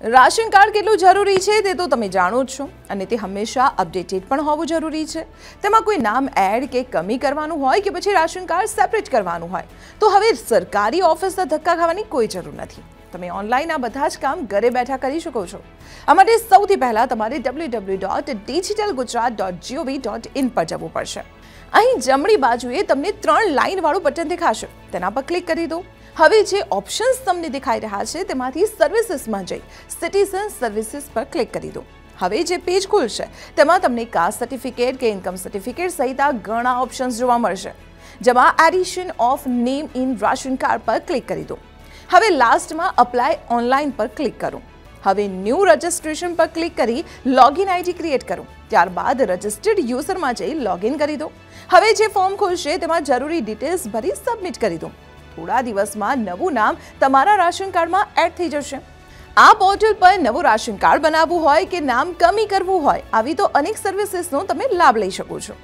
Ration card કેટલું જરૂરી છે તે તો તમે જાણો જ છો અને તે હંમેશા અપડેટેડ પણ હોવું જરૂરી છે। તેમાં કોઈ નામ એડ કે કમી કરવાનું હોય કે પછી રાશન કાર્ડ સેપરેટ કરવાનું હોય તો હવે સરકારી ઓફિસના ધક્કા ખાવાની કોઈ જરૂર નથી। તમે ઓનલાઈન આ બધા જ કામ ઘરે બેઠા કરી શકો છો। આ માટે સૌથી પહેલા તમારે www.digitalgujarat.gov.in પર જવું પડશે। અહીં જમણી બાજુએ તમને 3 લાઈન વાળું બટન દેખાશે, તેના પર ક્લિક કરી દો। હવે જે ઓપ્શન્સ તમને દેખાઈ રહ્યા છે તેમાંથી સર્વિસીસમાં જઈ સિટીઝન સર્વિસીસ પર ક્લિક કરી દો। હવે જે પેજ ખુલશે તેમાં તમને કાસ્ટ સર્ટિફિકેટ કે ઇન્કમ સર્ટિફિકેટ સહિત ઘણા ઓપ્શન્સ જોવા મળશે, જેમાં addition of name in ration card પર ક્લિક કરી દો। હવે લાસ્ટમાં અપ્લાય ઓનલાઈન પર ક્લિક કરો। હવે ન્યૂ રજિસ્ટ્રેશન પર ક્લિક કરી લોગિન આઈડી ક્રિએટ કરો। ત્યારબાદ રજિસ્ટર્ડ યુઝરમાં જઈ લોગિન કરી દો। હવે જે ફોર્મ ખુલશે તેમાં જરૂરી ડિટેલ્સ ભરી સબમિટ કરી દો। થોડા દિવસમાં નવું નામ તમારા રાશન કાર્ડમાં એડ થઈ જશે। આ પોર્ટલ પર નવું રાશન કાર્ડ બનાવવું હોય કે નામ કમી કરવું હોય, આવી તો અનેક સર્વિસીસનો તમે લાભ લઈ શકો છો।